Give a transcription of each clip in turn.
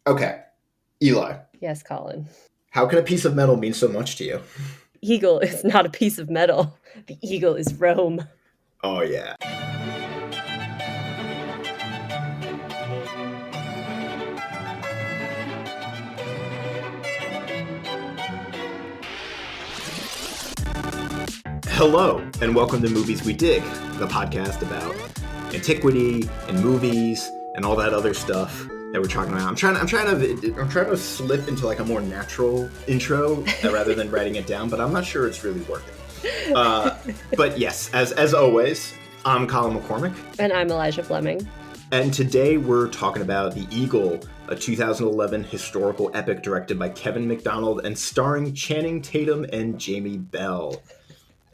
Okay, Eli, Yes, Colin. how can a piece of metal mean so much to you? Eagle is not a piece of metal. The eagle is Rome. Oh, yeah. Hello, and welcome to Movies We Dig, the podcast about antiquity and movies and all that other stuff that we're talking about. I'm trying to slip into like a more natural intro rather than writing it down, but I'm not sure it's really working. But yes, as always, I'm Colin McCormick. And I'm Elijah Fleming. And today we're talking about The Eagle, a 2011 historical epic directed by Kevin MacDonald and starring Channing Tatum and Jamie Bell.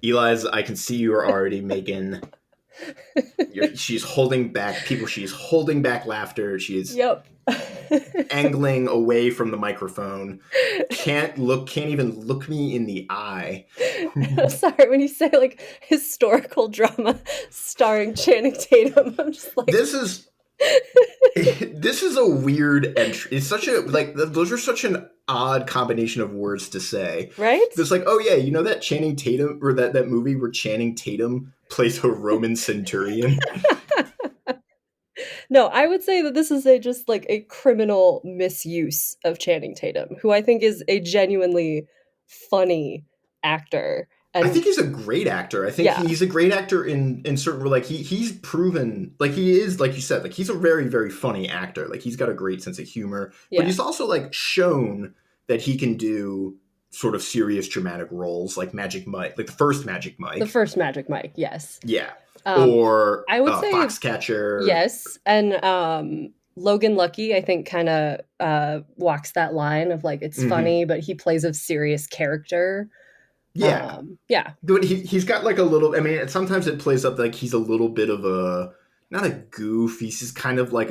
Eli's, I can see you are already making... she's holding back people. She's holding back laughter. She's angling away from the microphone. Can't even look me in the eye. I'm sorry, when you say like historical drama starring Channing Tatum, I'm just like, this is a weird entry. It's such a those are such an odd combination of words to say, right? It's like, oh yeah, you know that Channing Tatum, or that movie where Channing Tatum plays a Roman centurion. No, I would say that this is just a criminal misuse of Channing Tatum, who I think is a genuinely funny actor. And I think he's a great actor. I think he's a great actor in certain, like he's proven, like he is, like you said, like he's a very, very funny actor. Like he's got a great sense of humor, but he's also like shown that he can do sort of serious dramatic roles, like Magic Mike, like the first Magic Mike. The first Magic Mike, yes. Yeah. Or I would say Foxcatcher. Yes. And Logan Lucky, I think, kind of walks that line of like, it's funny, but he plays a serious character. Yeah. But he's got like a little, I mean, sometimes it plays up like he's a little bit of a, not a goof, he's just kind of like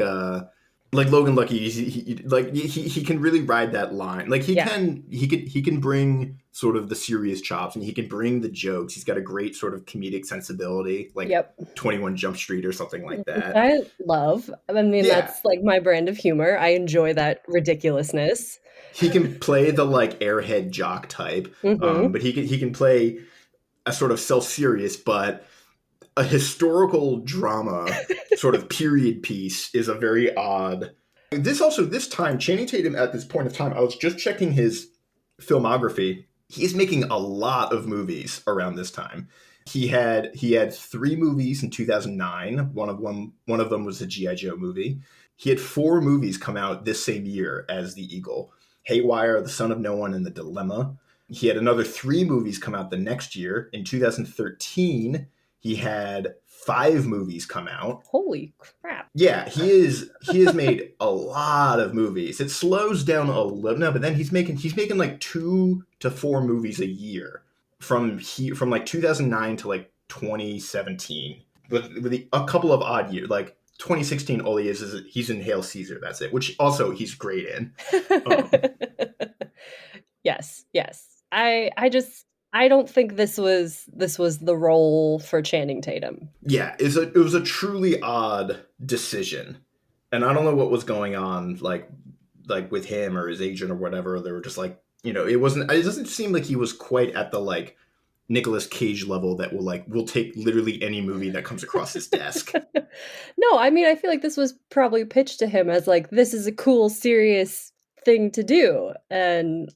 Logan Lucky, he can really ride that line. Like he can bring sort of the serious chops, and he can bring the jokes. He's got a great sort of comedic sensibility, like 21 Jump Street or something like that. I love. I mean, that's like my brand of humor. I enjoy that ridiculousness. He can play the like airhead jock type, but he can play a sort of self-serious, but a historical drama sort of period piece is a very odd. This time, Channing Tatum at this point of time, I was just checking his filmography. He's making a lot of movies around this time. He had 3 movies in 2009. One of them was a G.I. Joe movie. He had 4 movies come out this same year as The Eagle: Haywire, The Son of No One, and The Dilemma. He had another 3 movies come out the next year. In 2013, he had 5 movies come out. Holy crap. Yeah, he has made a lot of movies. It slows down a little, no, but then he's making like 2 to 4 movies a year from like 2009 to like 2017, with a couple of odd years. Like 2016, all he is he's in Hail Caesar. That's it, which also he's great in. Yes. I don't think this was the role for Channing Tatum. Yeah, it was a truly odd decision, and I don't know what was going on, like with him or his agent or whatever. They were just like, it doesn't seem like he was quite at the like Nicolas Cage level that will take literally any movie that comes across his desk. No, I mean, I feel like this was probably pitched to him as like, this is a cool, serious thing to do, and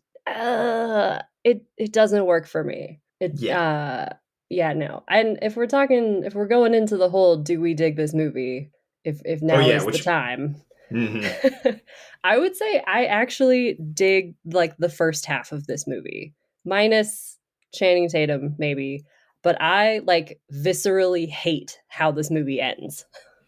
it doesn't work for me. No. And if we're going into the whole, do we dig this movie? If now is the time. I would say I actually dig like the first half of this movie, minus Channing Tatum maybe, but I like viscerally hate how this movie ends.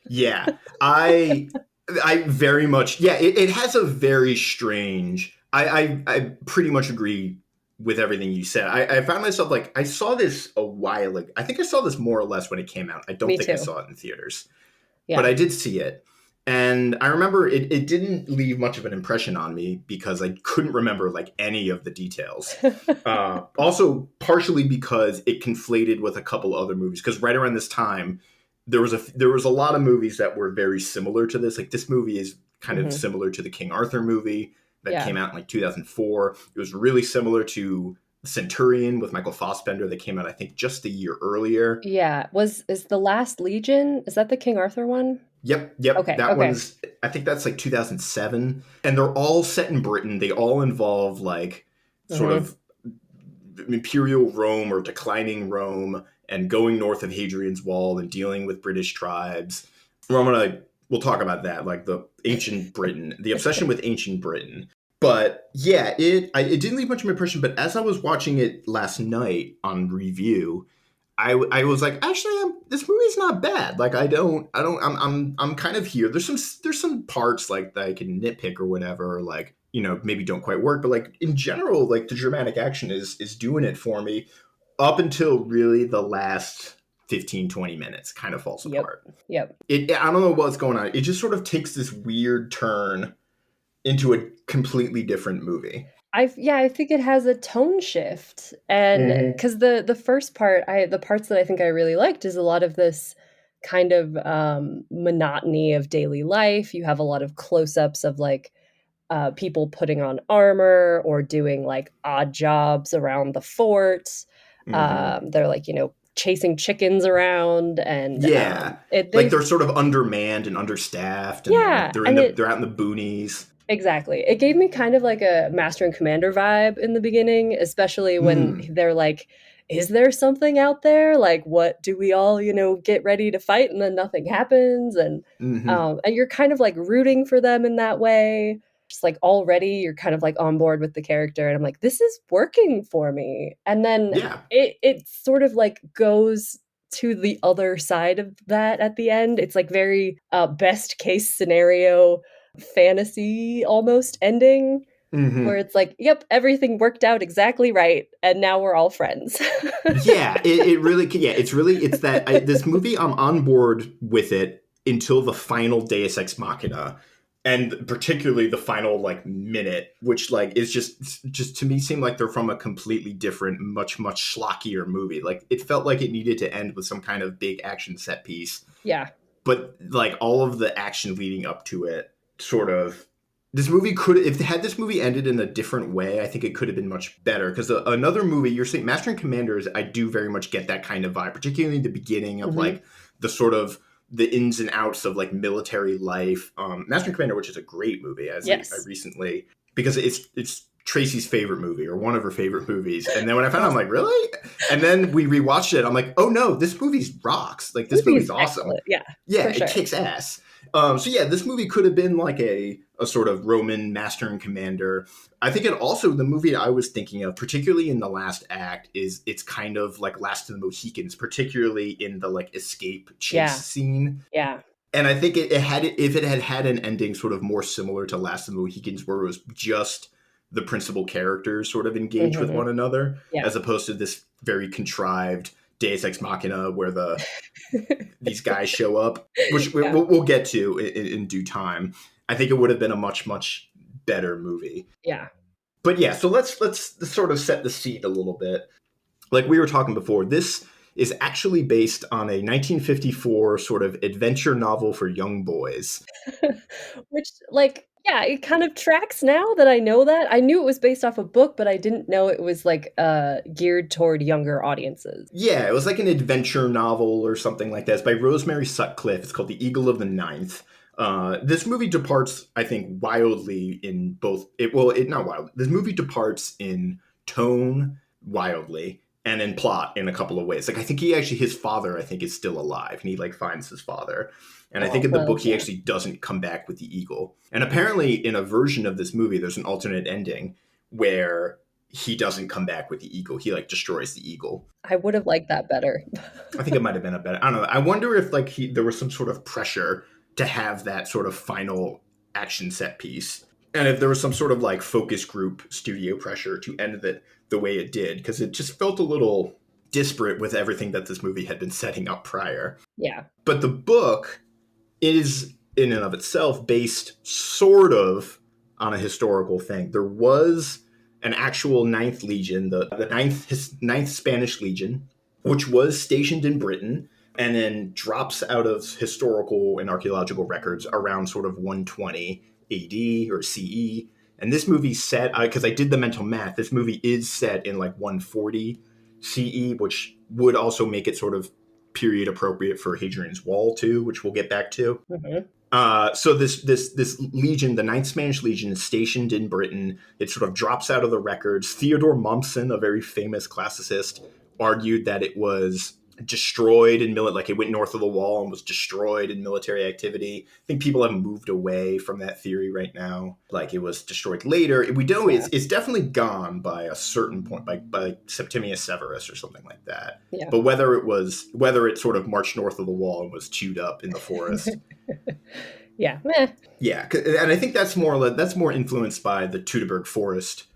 Yeah, I very much, it has a very strange, I pretty much agree with everything you said. I found myself like, I saw this a while ago. I think I saw this more or less when it came out. I don't think I saw it in theaters, but I did see it. And I remember it didn't leave much of an impression on me because I couldn't remember like any of the details. Also, partially because it conflated with a couple other movies. Because right around this time, there was a lot of movies that were very similar to this. Like this movie is kind of similar to the King Arthur movie that came out in like 2004. It was really similar to Centurion with Michael Fassbender that came out, I think, just a year earlier. Yeah. Is The Last Legion, is that the King Arthur one? Yep. Okay. That one's, I think that's like 2007. And they're all set in Britain. They all involve like sort of imperial Rome or declining Rome and going north of Hadrian's Wall and dealing with British tribes. We'll talk about that, like the ancient Britain, the obsession with ancient Britain. But yeah, it didn't leave much of an impression. But as I was watching it last night on review, I was like, actually, this movie's not bad. Like, I'm kind of here. There's some parts like that I can nitpick or whatever, like, you know, maybe don't quite work. But like in general, like the dramatic action is doing it for me up until really the last 15, 20 minutes kind of falls apart. Yep. I don't know what's going on. It just sort of takes this weird turn into a completely different movie. I think it has a tone shift, and because the first part, the parts that I think I really liked is a lot of this kind of monotony of daily life. You have a lot of close-ups of like people putting on armor or doing like odd jobs around the fort. They're like, you know, chasing chickens around, and they're sort of undermanned and understaffed, and they're out in the boonies. Exactly. It gave me kind of like a Master and Commander vibe in the beginning, especially when they're like, is there something out there? Like, what do we all, you know, get ready to fight and then nothing happens? And you're kind of like rooting for them in that way. Just like already you're kind of like on board with the character. And I'm like, this is working for me. And then it sort of like goes to the other side of that at the end. It's like very best case scenario fantasy almost ending where it's like, yep, everything worked out exactly right and now we're all friends. It's that this movie, I'm on board with it until the final Deus Ex Machina, and particularly the final like minute, which like is just to me seemed like they're from a completely different, much schlockier movie. Like it felt like it needed to end with some kind of big action set piece, but like all of the action leading up to it sort of, this movie had this movie ended in a different way, I think it could have been much better. Because another movie, you're saying Master and Commanders, I do very much get that kind of vibe, particularly the beginning of like the sort of the ins and outs of like military life. Master and Commander, which is a great movie, I recently, because it's Tracy's favorite movie or one of her favorite movies. And then when I found out, I'm like, really? And then we rewatched it. I'm like, oh no, this movie's rocks. Like this movie's awesome. Excellent. It kicks ass. This movie could have been like a sort of Roman Master and Commander. I think the movie I was thinking of, particularly in the last act, it's kind of like Last of the Mohicans, particularly in the like escape chase scene. Yeah. And I think if it had an ending sort of more similar to Last of the Mohicans, where it was just the principal characters sort of engage with one another, as opposed to this very contrived Deus Ex Machina where these guys show up, which we'll get to in due time. I think it would have been a much better movie. Yeah. But yeah, so let's sort of set the scene a little bit. Like we were talking before, this is actually based on a 1954 sort of adventure novel for young boys. Which, like, yeah, it kind of tracks now that I know that. I knew it was based off a book, but I didn't know it was like geared toward younger audiences. Yeah, it was like an adventure novel or something like that. It's by Rosemary Sutcliffe. It's called The Eagle of the Ninth. This movie departs, I think, wildly in both. Not wild. This movie departs in tone wildly and in plot in a couple of ways. Like I think his father, I think, is still alive, and he like finds his father. And I think in the book, he actually doesn't come back with the eagle. And apparently in a version of this movie, there's an alternate ending where he doesn't come back with the eagle. He like destroys the eagle. I would have liked that better. I think it might have been I don't know. I wonder if like there was some sort of pressure to have that sort of final action set piece. And if there was some sort of like focus group studio pressure to end it the way it did, because it just felt a little disparate with everything that this movie had been setting up prior. Yeah. But the book is in and of itself based sort of on a historical thing. There was an actual Ninth Legion, the Ninth Spanish Legion, which was stationed in Britain and then drops out of historical and archaeological records around sort of 120 AD or CE. And this movie's set, because I did the mental math, this movie is set in like 140 CE, which would also make it sort of period appropriate for Hadrian's Wall too, which we'll get back to. Mm-hmm. So this legion, the Ninth Spanish Legion, is stationed in Britain. It sort of drops out of the records. Theodore Mommsen, a very famous classicist, argued that it was destroyed in like it went north of the wall and was destroyed in military activity. I think people have moved away from that theory right now. Like it was destroyed later. We know it's definitely gone by a certain point, by Septimius Severus or something like that. Yeah. But whether it sort of marched north of the wall and was chewed up in the forest. Yeah. Meh. Yeah, and I think that's more influenced by the Teutoburg Forest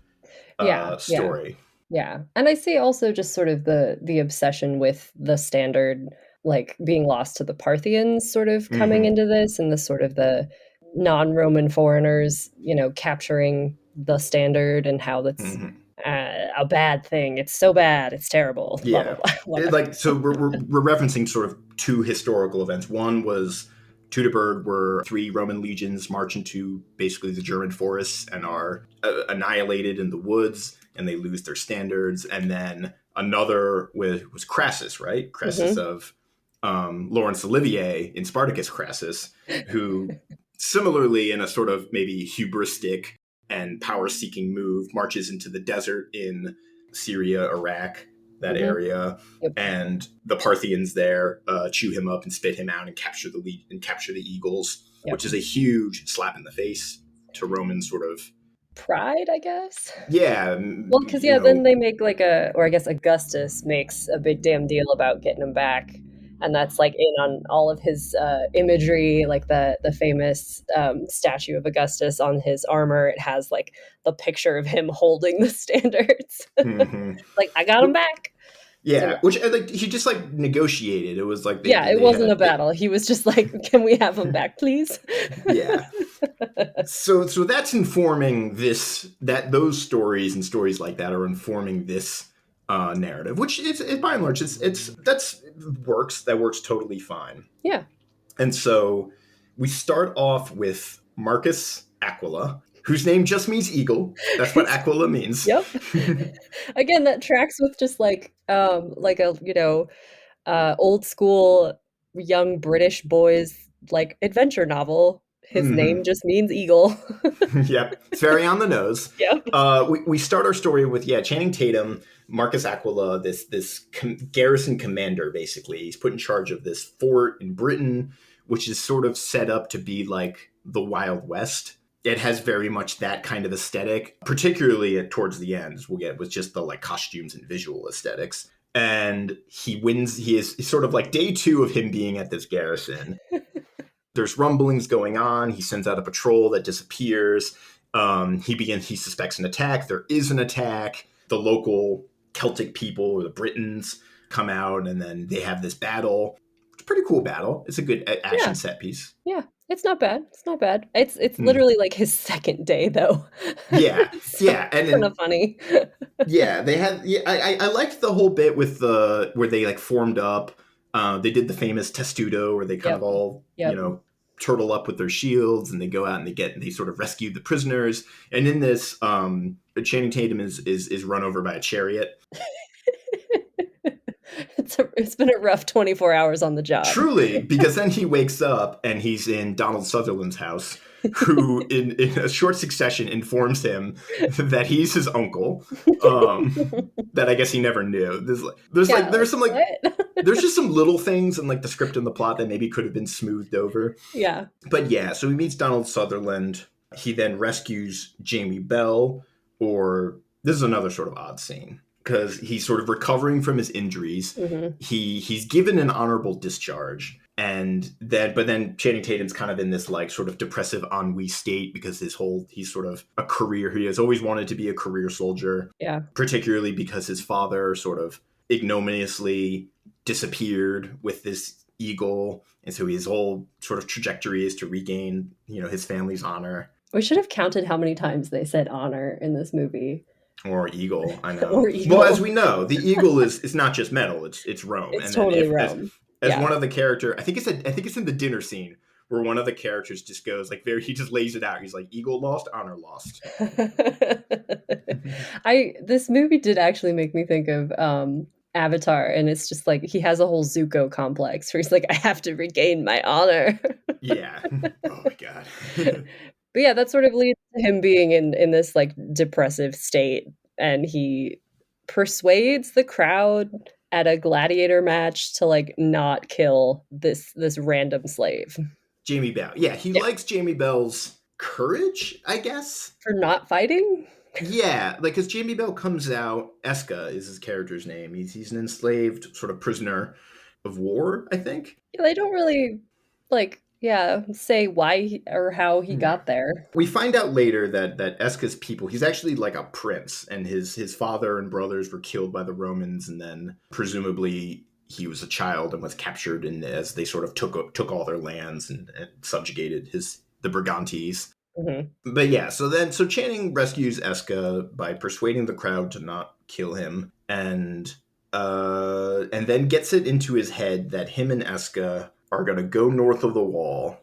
story. Yeah. And I see also just sort of the obsession with the standard, like being lost to the Parthians sort of coming into this, and the sort of the non-Roman foreigners, capturing the standard, and how that's a bad thing. It's so bad. It's terrible. Yeah. Blah, blah, blah. So we're referencing sort of two historical events. One was Teutoburg, where 3 Roman legions march into basically the German forests and are annihilated in the woods, and they lose their standards. And then another was Crassus, right? Crassus of Laurence Olivier in Spartacus Crassus, who similarly, in a sort of maybe hubristic and power-seeking move, marches into the desert in Syria, Iraq, that area, and the Parthians there chew him up and spit him out and capture the eagles, which is a huge slap in the face to Roman sort of pride, I guess. Yeah. Well, because then they make or I guess Augustus makes a big damn deal about getting him back, and that's like in on all of his imagery, like the famous statue of Augustus on his armor. It has like the picture of him holding the standards. Like, I got him back. Yeah, so, which like he just like negotiated. It was like it wasn't a battle. He was just like, "Can we have him back, please?" Yeah. So that's informing those stories and stories like that are informing this narrative, which is by and large that works totally fine. Yeah. And so we start off with Marcus Aquila, whose name just means eagle. That's what Aquila means. Yep. Again, that tracks with just like a old school young British boys like adventure novel. His name just means eagle. Yep, it's very on the nose. Yep. We start our story with Channing Tatum, Marcus Aquila, this garrison commander. Basically, he's put in charge of this fort in Britain, which is sort of set up to be like the Wild West. It has very much that kind of aesthetic, particularly towards the end, as we'll get with just the like costumes and visual aesthetics. And he wins. He's sort of like day 2 of him being at this garrison. There's rumblings going on. He sends out a patrol that disappears. He suspects an attack. There is an attack. The local Celtic people, or the Britons, come out, and then they have this battle. It's a pretty cool battle. It's a good action set piece. Yeah. It's not bad. It's literally like his second day, though. Yeah, and kind of funny. Yeah, they had. Yeah, I liked the whole bit with where they like formed up. They did the famous testudo, where they kind of all turtle up with their shields, and they go out and they sort of rescue the prisoners. And in this, Channing Tatum is run over by a chariot. It's been a rough 24 hours on the job. Truly, because then he wakes up and he's in Donald Sutherland's house, who in a short succession informs him that he's his uncle, that I guess he never knew. There's just some little things in like the script and the plot that maybe could have been smoothed over. Yeah. But yeah, so he meets Donald Sutherland. He then rescues Jamie Bell, this is another sort of odd scene, because he's sort of recovering from his injuries. He's given an honorable discharge, but then Channing Tatum's kind of in this like sort of depressive ennui state, because he's sort of he has always wanted to be a career soldier. Yeah. Particularly because his father sort of ignominiously disappeared with this eagle, and so his whole sort of trajectory is to regain, his family's honor. We should have counted how many times they said honor in this movie. Or eagle, I know. Well, as we know, the eagle is not just metal; it's Rome. It's totally Rome. As one of the character, I think it's in the dinner scene where one of the characters just goes like he just lays it out. He's like, eagle lost, honor lost. This movie did actually make me think of Avatar, and it's just like he has a whole Zuko complex where he's like, I have to regain my honor. Yeah. Oh my god. But yeah, that sort of leads to him being in this like depressive state, and he persuades the crowd at a gladiator match to like not kill this random slave. Jamie Bell. Yeah, he likes Jamie Bell's courage, I guess. For not fighting? Yeah, like because Jamie Bell comes out, Esca is his character's name. He's an enslaved sort of prisoner of war, I think. Yeah, they don't really say why or how he got there. We find out later that Esca's people, he's actually like a prince, and his father and brothers were killed by the Romans, and then presumably he was a child and was captured, and as they sort of took all their lands and subjugated the Brigantes. Mm-hmm. But yeah, so Channing rescues Esca by persuading the crowd to not kill him, and then gets it into his head that him and Esca are gonna go north of the wall,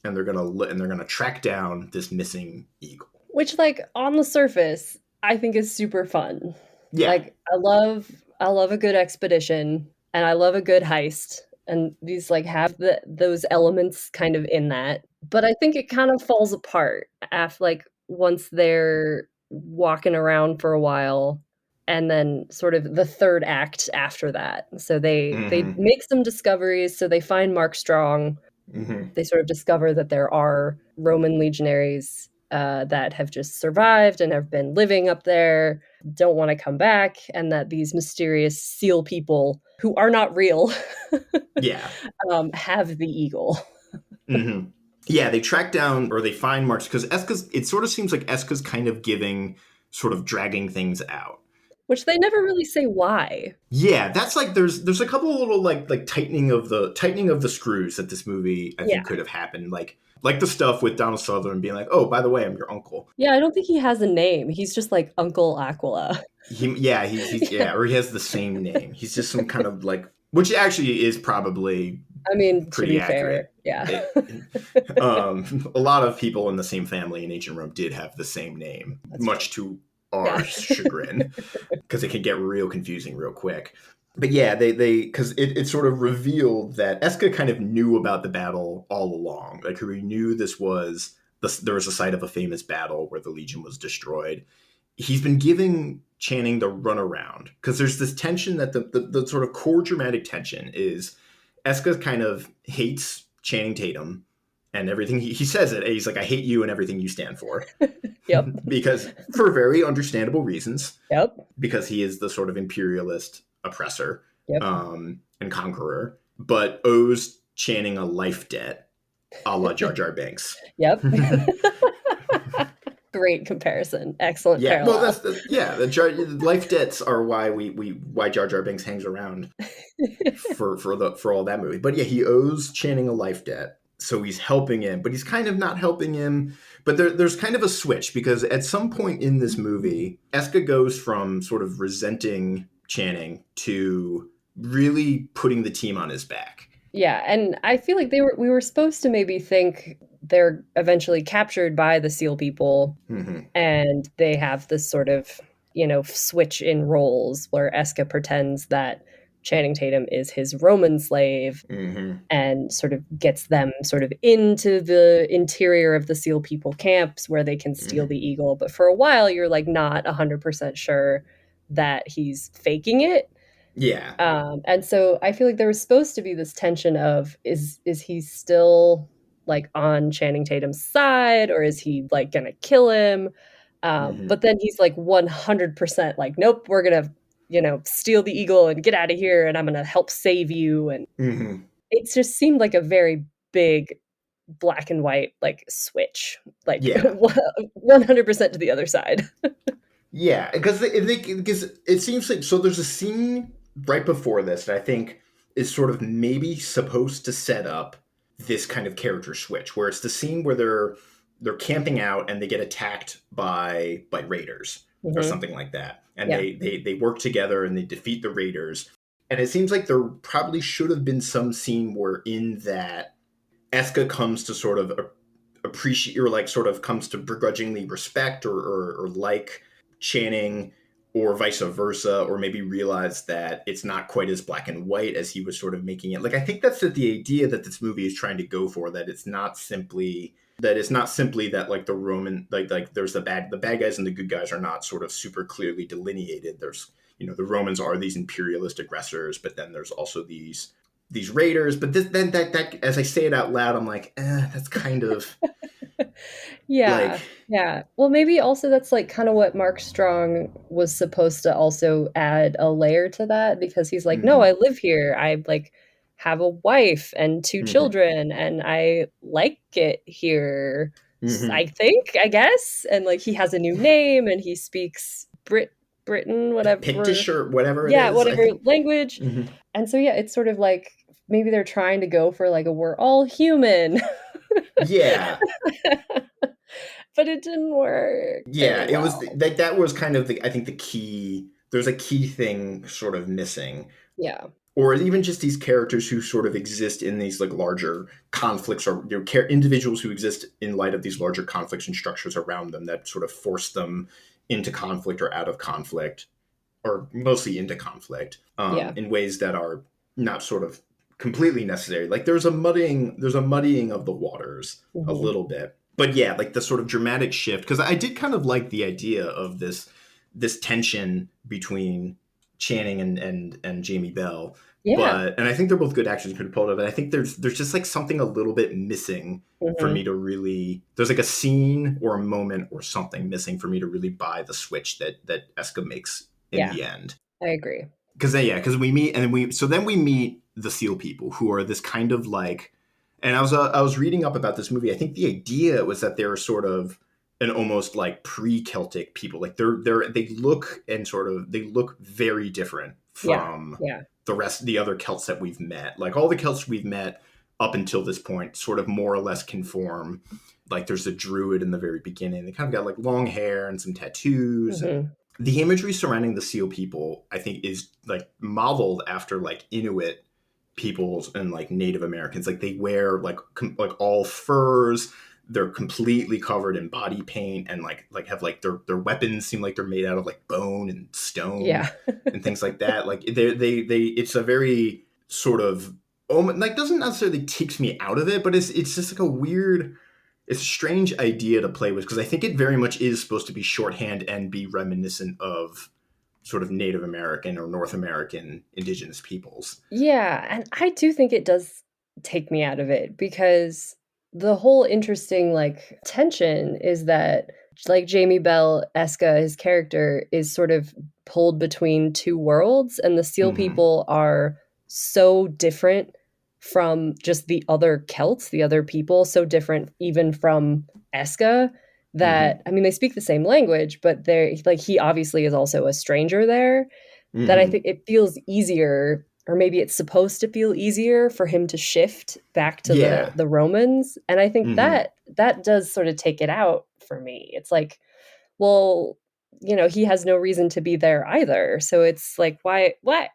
and they're gonna track down this missing eagle. Which, like, on the surface, I think is super fun. Yeah, like I love a good expedition, and I love a good heist, and these like have those elements kind of in that. But I think it kind of falls apart after once they're walking around for a while, and then sort of the third act after that. So they make some discoveries. So they find Mark Strong. Mm-hmm. They sort of discover that there are Roman legionaries that have just survived and have been living up there, don't want to come back, and that these mysterious seal people who are not real have the eagle. Mm-hmm. Yeah, they track down, or they find Mark's, because it sort of seems like Esca's kind of dragging things out. Which they never really say why. Yeah, that's like there's a couple of little like tightening of the screws that this movie I think could have happened. Like the stuff with Donald Sutherland being like, oh, by the way, I'm your uncle. Yeah, I don't think he has a name. He's just like Uncle Aquila. Or he has the same name. He's just some kind of like, which actually is probably, pretty to be accurate. Fair, yeah. A lot of people in the same family in ancient Rome did have the same name, that's much to our chagrin, because it can get real confusing real quick. But yeah, they because it sort of revealed that Esca kind of knew about the battle all along. Like, he knew there was a site of a famous battle where the Legion was destroyed. He's been giving Channing the runaround because there's this tension that the sort of core dramatic tension is Esca kind of hates Channing Tatum and everything. He says it. He's like, I hate you and everything you stand for. Yep. Because for very understandable reasons. Yep. Because he is the sort of imperialist oppressor, yep. And conqueror, but owes Channing a life debt, a la Jar Jar Binks. Yep. Great comparison. Excellent. Yeah. Parallel. Well, the life debts are why why Jar Jar Binks hangs around for all that movie. But yeah, he owes Channing a life debt, so he's helping him, but he's kind of not helping him. But there's kind of a switch, because at some point in this movie, Esca goes from sort of resenting Channing to really putting the team on his back. Yeah, and I feel like we were supposed to maybe think they're eventually captured by the SEAL people, mm-hmm. and they have this sort of, switch in roles where Esca pretends that Channing Tatum is his Roman slave, mm-hmm. and sort of gets them sort of into the interior of the SEAL people camps where they can steal mm-hmm. the eagle. But for a while, you're like not 100% sure that he's faking it. Yeah. And so I feel like there was supposed to be this tension of, is he still like on Channing Tatum's side, or is he like gonna kill him? Mm-hmm. But then he's like 100% like, nope, we're gonna, steal the eagle and get out of here, and I'm gonna help save you. And mm-hmm. it just seemed like a very big black and white like switch, like 100% to the other side. Yeah, because it seems like, so there's a scene right before this that I think is sort of maybe supposed to set up this kind of character switch, where it's the scene where they're camping out and they get attacked by raiders, mm-hmm. or something like that, and they work together and they defeat the raiders. And it seems like there probably should have been some scene where in that Esca comes to sort of appreciate, or like sort of comes to begrudgingly respect or like Channing, or vice versa, or maybe realize that it's not quite as black and white as he was sort of making it. Like, I think that's the idea that this movie is trying to go for, that it's not simply that like the Roman, like there's the bad guys and the good guys are not sort of super clearly delineated. There's, the Romans are these imperialist aggressors, but then there's also these raiders. But then that as I say it out loud, I'm like, that's kind of Yeah. like, Yeah. Well, maybe also that's like kind of what Mark Strong was supposed to also add a layer to that, because he's like, no, mm-hmm, I live here. I like have a wife and 2 mm-hmm, children and I like it here. mm-hmm. I think, I guess. And like he has a new name and he speaks Britain, whatever. Pictish or whatever it Yeah, is, I whatever think. language. Mm-hmm. And so yeah, it's sort of like maybe they're trying to go for like a we're all human. Yeah, But it didn't work yeah. very It was well. like that was kind of I think the key. There's a key thing sort of missing, Yeah. or even just these characters who sort of exist in these like larger conflicts, or individuals who exist in light of these larger conflicts and structures around them that sort of force them into conflict or out of conflict, or mostly into conflict, Yeah. in ways that are not sort of completely necessary. Like there's a muddying of the waters a Mhm. little bit. But yeah, like the sort of dramatic shift, because I did kind of like the idea of this tension between Channing and Jamie Bell. Yeah. And I think they're both good actors who could pull it off. And I think there's just like something a little bit missing for me Mhm. to really, there's like a scene or a moment or something missing for me to really buy the switch that Esca makes in Yeah. the end. I agree. Because we meet, and then we meet the Seal People, who are this kind of like, and I was reading up about this movie. I think the idea was that they're sort of an almost like pre-Celtic people. Like they look very different Yeah. from Yeah. the other Celts that we've met. Like all the Celts we've met up until this point sort of more or less conform. Like there's a druid in the very beginning. They kind of got like long hair and some tattoos, and Mhm. the imagery surrounding the Seal People, I think, is like modeled after like Inuit peoples and like Native Americans. Like they wear like all furs. They're completely covered in body paint, and like have like their weapons seem like they're made out of like bone and stone Yeah. and things like that. Like they it's a very sort of, like doesn't necessarily takes me out of it, but it's just like a weird, it's a strange idea to play with, because I think it very much is supposed to be shorthand and be reminiscent of sort of Native American or North American indigenous peoples. Yeah, and I do think it does take me out of it, because the whole interesting, like, tension is that, like, Jamie Bell, Esca, his character, is sort of pulled between 2 worlds, and the Seal Mm-hmm. people are so different from just the other Celts, the other people, so different even from Esca, Mm-hmm. that I mean, they speak the same language, but they're like, he obviously is also a stranger there, that I Mm-hmm. think it feels easier, or maybe it's supposed to feel easier for him to shift back to Yeah. the Romans, and I think Mm-hmm. that does sort of take it out for me. It's like, well, he has no reason to be there either, so it's like, why what?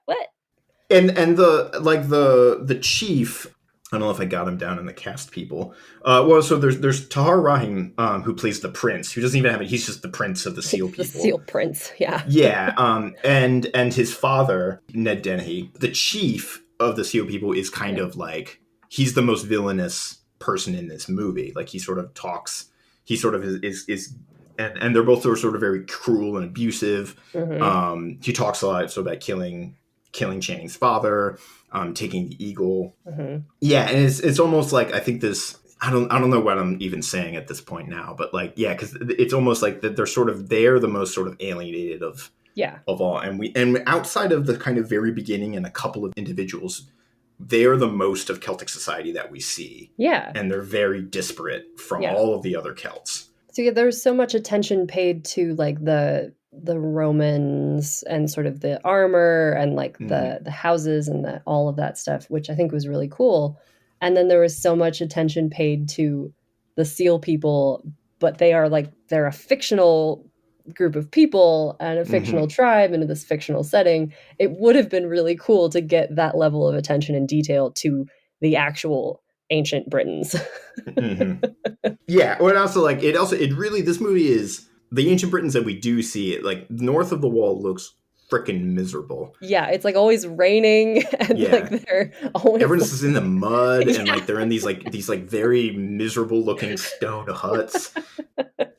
And the chief, I don't know if I got him down in the cast people. Well, so there's Tahar Rahim, who plays the prince, who doesn't even have it. He's just the prince of the Seal The people. Seal Prince, yeah. Yeah, and his father, Ned Dennehy, the chief of the Seal people, is kind Yeah. of like, he's the most villainous person in this movie. Like he sort of talks, he sort of is and they're both sort of very cruel and abusive. Mhm. He talks a lot so about killing Channing's father, taking the eagle. Mhm. Yeah, and it's almost like, I think this. I don't know what I'm even saying at this point now, but like, yeah, because it's almost like that they're the most sort of alienated Yeah. of all, and outside of the kind of very beginning and a couple of individuals, they're the most of Celtic society that we see, Yeah. and they're very disparate from Yeah. all of the other Celts. So yeah, there's so much attention paid to like the Romans and sort of the armor and like Mm-hmm. the houses and the all of that stuff, which I think was really cool. And then there was so much attention paid to the Seal people, but they're a fictional group of people and a fictional Mm-hmm. tribe into this fictional setting. It would have been really cool to get that level of attention and detail to the actual ancient Britons. Yeah, or also it really, this movie is, the ancient Britons that we do see, it like north of the wall looks freaking miserable. Yeah, it's like always raining, and like they're always everyone's just in the mud, and like they're in these very miserable looking stone huts.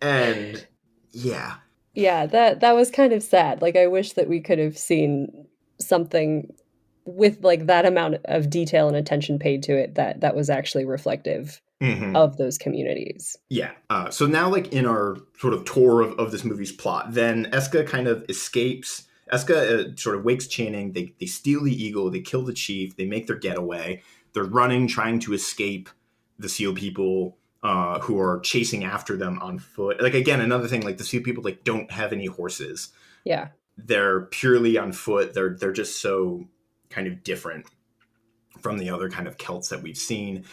And yeah, that was kind of sad. Like, I wish that we could have seen something with like that amount of detail and attention paid to it that was actually reflective of those communities. Yeah. So now, like, in our sort of tour of this movie's plot, then Esca kind of escapes. Esca sort of wakes Channing. They steal the eagle. They kill the chief. They make their getaway. They're running, trying to escape the seal people who are chasing after them on foot. Like, again, another thing, like, the seal people, like, don't have any horses. Yeah. They're purely on foot. They're just so kind of different from the other kind of Celts that we've seen.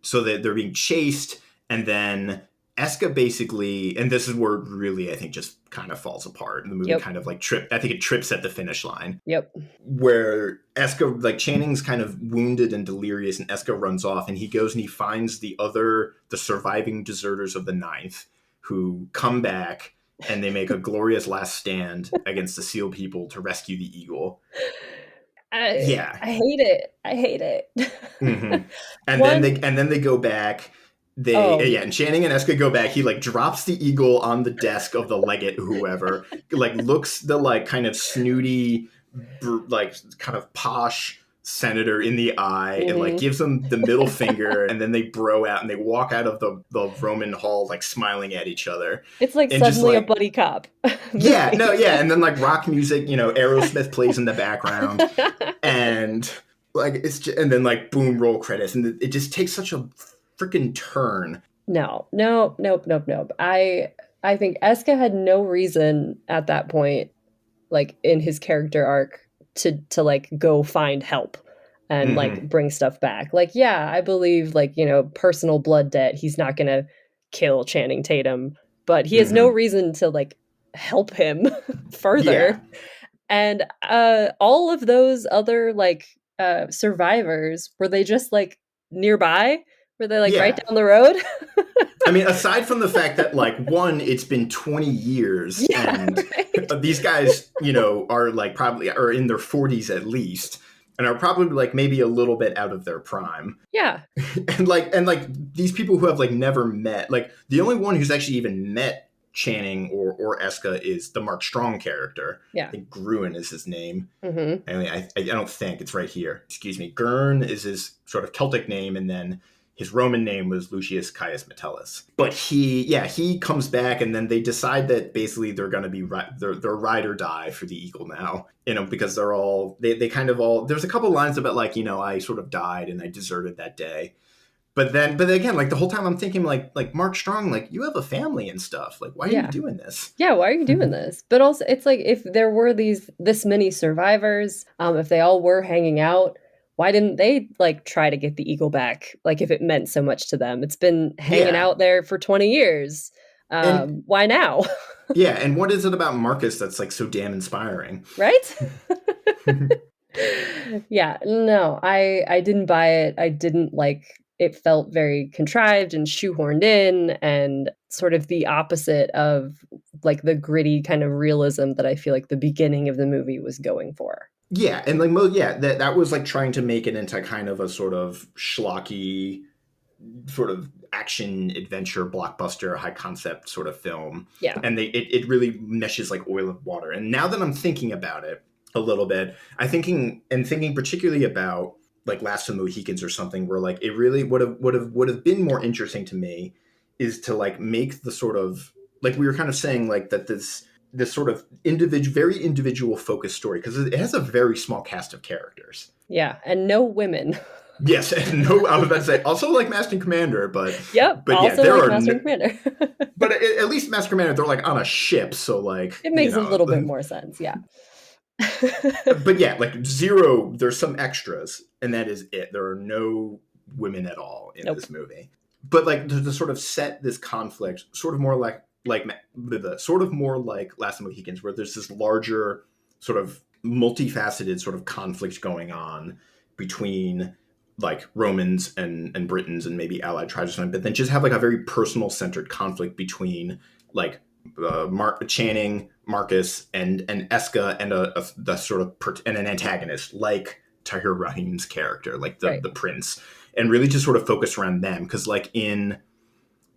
So that they're being chased, and then Esca basically, and this is where it really, I think, just kind of falls apart. And the movie kind of like I think it trips at the finish line. Where Esca, like, Channing's kind of wounded and delirious, and Esca runs off, and he goes and he finds the surviving deserters of the Ninth, who come back, and they make a glorious last stand against the seal people to rescue the eagle. I hate it. And then they go back. And Channing and Esca go back. He like drops the eagle on the desk of the legate, whoever, like looks the like kind of snooty, like kind of posh senator in the eye, and like gives him the middle finger, and then they bro out and they walk out of the Roman hall like smiling at each other. It's like suddenly a buddy cop. And then like rock music, Aerosmith plays in the background, and like and then like boom, roll credits, and it just takes such a freaking turn. Nope. I think Esca had no reason at that point, like in his character arc, to like go find help and like bring stuff back. Like, yeah, I believe, like, personal blood debt, he's not gonna kill Channing Tatum, but he has no reason to like help him further. And all of those other like survivors, were they just like nearby? Were they like right down the road? I mean, aside from the fact that, like, one, it's been 20 years, and these guys, are like probably are in their 40s at least, and are probably like maybe a little bit out of their prime. Yeah. and like these people who have like never met, like the only one who's actually even met Channing or Esca is the Mark Strong character. Yeah. I think Gruen is his name. I mean, I don't think it's right here. Excuse me. Gurn is his sort of Celtic name, and then his Roman name was Lucius Caius Metellus. But he comes back, and then they decide that basically they're going to be they're ride or die for the eagle now, because they're all, they kind of all, there's a couple lines about like, I sort of died and I deserted that day. But again, like the whole time I'm thinking like Mark Strong, like, you have a family and stuff. Like, why are you doing this? Yeah, why are you doing this? But also, it's like, if there were this many survivors, if they all were hanging out, why didn't they like try to get the eagle back? Like, if it meant so much to them, it's been hanging out there for 20 years. Why now? And what is it about Marcus that's like so damn inspiring? Right? No, I didn't buy it. I didn't like, it felt very contrived and shoehorned in, and sort of the opposite of like the gritty kind of realism that I feel like the beginning of the movie was going for. Yeah, and like, that was like trying to make it into kind of a sort of schlocky, sort of action adventure blockbuster high concept sort of film. Yeah, and it really meshes like oil and water. And now that I'm thinking about it a little bit, thinking particularly about like Last of the Mohicans or something, where like it really would have been more interesting to me is to like make the sort of, like we were kind of saying, like that this sort of very individual focused story, because it has a very small cast of characters. Yeah, and no women. Yes, and no, I was about to say also like Master and Commander, but also like Master and Commander. But at least Master Commander, they're like on a ship, so like it makes a little bit more sense. Yeah. But yeah, like zero, there's some extras, and that is it. There are no women at all in this movie. But like to sort of set this conflict, sort of more like Last of the Mohicans, where there's this larger sort of multifaceted sort of conflict going on between like Romans and Britons and maybe allied tribes or something, but then just have like a very personal centered conflict between like Channing, Marcus, and Esca, and the sort of and an antagonist like Tahir Rahim's character, like the prince, and really just sort of focus around them, because like in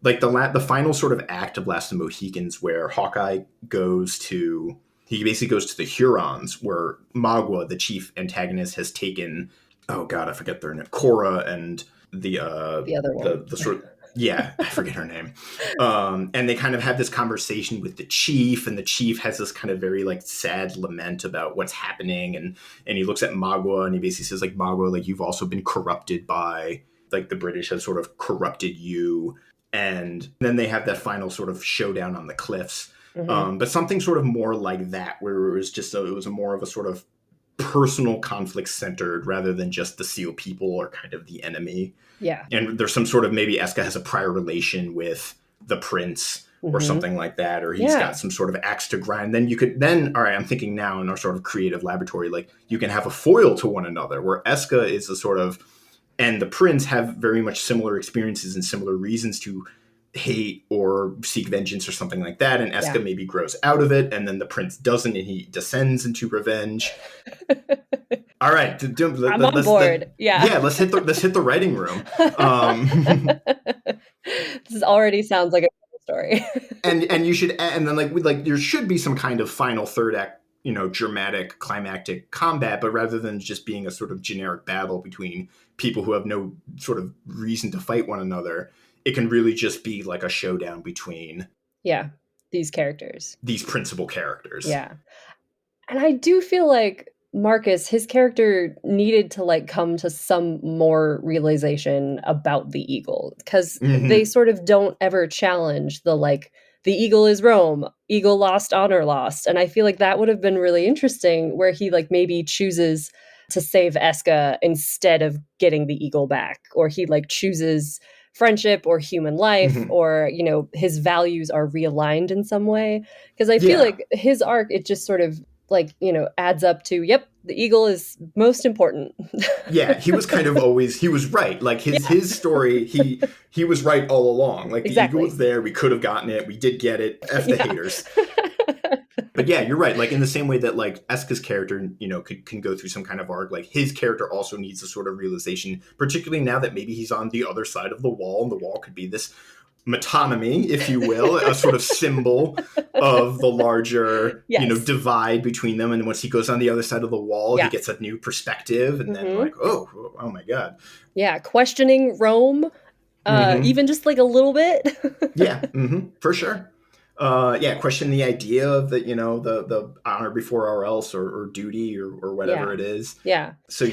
like the final sort of act of Last of the Mohicans, where Hawkeye basically goes to the Hurons, where Magua, the chief antagonist, has taken, oh god, I forget their name, Cora and the other one, the sort of, yeah, I forget her name. And they kind of have this conversation with the chief, and the chief has this kind of very like sad lament about what's happening, and he looks at Magua and he basically says like, Magua, like you've also been corrupted by, like the British have sort of corrupted you. And then they have that final sort of showdown on the cliffs. But something sort of more like that, where it was more of a sort of personal conflict centered, rather than just the Seal people are kind of the enemy. Yeah. And there's some sort of, maybe Esca has a prior relation with the prince or something like that, or he's got some sort of axe to grind. Then all right, I'm thinking now in our sort of creative laboratory, like you can have a foil to one another, where Esca is a sort of, and the prince have very much similar experiences and similar reasons to hate or seek vengeance or something like that. And Esca maybe grows out of it, and then the prince doesn't, and he descends into revenge. All right, I'm on board. Let's hit the writing room. This already sounds like a story. and you should, and then like there should be some kind of final third act, dramatic climactic combat, but rather than just being a sort of generic battle between people who have no sort of reason to fight one another, it can really just be like a showdown between these characters, these principal characters. And I do feel like Marcus, his character needed to like come to some more realization about the eagle, because they sort of don't ever challenge the like, the eagle is Rome, eagle lost, honor lost. And I feel like that would have been really interesting, where he like maybe chooses to save Esca instead of getting the eagle back, or he like chooses friendship or human life, or his values are realigned in some way. Because I feel like his arc, it just sort of like adds up to, yep, the eagle is most important. He was kind of always, he was right, like his story, he was right all along, like the eagle was there, we could have gotten it, we did get it, F the haters. But yeah, you're right, like in the same way that like Esca's character can go through some kind of arc, like his character also needs a sort of realization, particularly now that maybe he's on the other side of the wall, and the wall could be this metonymy, if you will, a sort of symbol of the larger divide between them. And once he goes on the other side of the wall, he gets a new perspective, and then like, oh my god, questioning Rome, even just like a little bit. For sure. Question the idea of the honor before or else, or duty, or whatever it is. So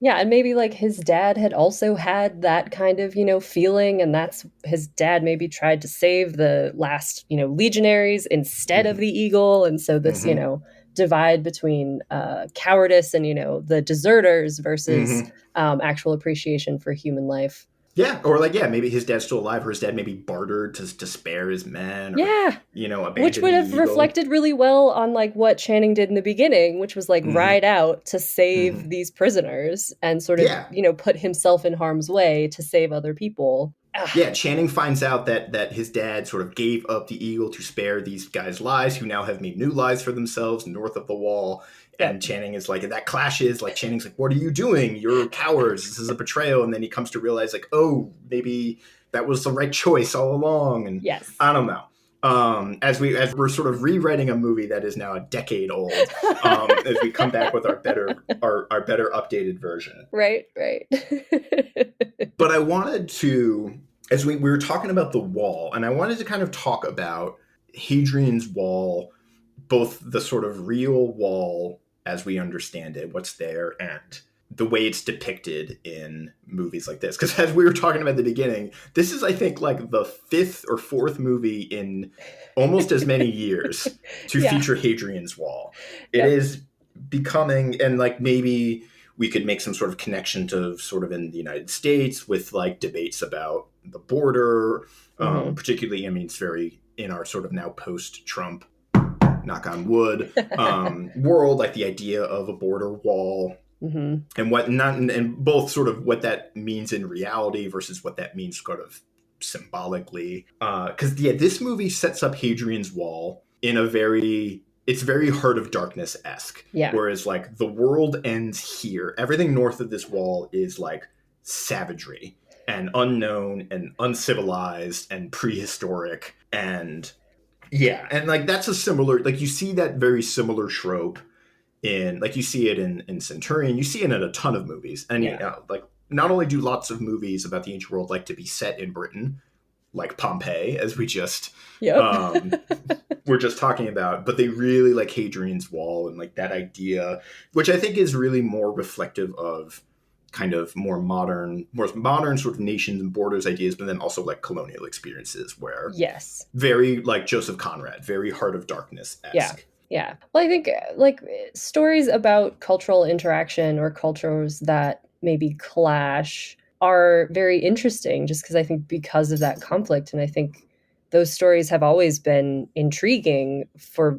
and maybe like his dad had also had that kind of feeling, and that's his dad maybe tried to save the last legionaries instead of the eagle, and so this divide between cowardice and the deserters versus actual appreciation for human life. Or like, maybe his dad's still alive, or his dad maybe bartered to spare his men. Or, which would have reflected really well on like what Channing did in the beginning, which was like ride out to save these prisoners and sort of, put himself in harm's way to save other people. Channing finds out that his dad sort of gave up the eagle to spare these guys' lives, who now have made new lives for themselves north of the wall. And Channing is like, that clashes. Like, Channing's like, what are you doing? You're cowards. This is a betrayal. And then he comes to realize, like, oh, maybe that was the right choice all along. And I don't know. As we're sort of rewriting a movie that is now a decade old, as we come back with our better updated version. Right. But I wanted to, as we were talking about the wall, and I wanted to kind of talk about Hadrian's Wall, both the sort of real wall as we understand it, what's there, and the way it's depicted in movies like this. Because as we were talking about at the beginning, this is, I think, like the 5th or 4th movie in almost as many years to feature Hadrian's Wall. It is becoming, and like maybe we could make some sort of connection to sort of in the United States with like debates about the border, particularly, I mean, it's very in our sort of now post-Trump, knock on wood, world, like the idea of a border wall and both sort of what that means in reality versus what that means sort of symbolically. Because this movie sets up Hadrian's Wall in a it's very Heart-of-Darkness-esque. Yeah. Whereas like the world ends here. Everything north of this wall is like savagery and unknown and uncivilized and prehistoric. And yeah, and like that's a similar, like you see that very similar trope in, like you see it in Centurion, you see it in a ton of movies. And like not only do lots of movies about the ancient world like to be set in Britain, like Pompeii, as we just we're just talking about, but they really like Hadrian's Wall and like that idea, which I think is really more reflective of kind of more modern sort of nations and borders ideas, but then also like colonial experiences where very like Joseph Conrad, very Heart of Darkness-esque. Yeah. Well, I think like stories about cultural interaction or cultures that maybe clash are very interesting just because I think because of that conflict. And I think those stories have always been intriguing for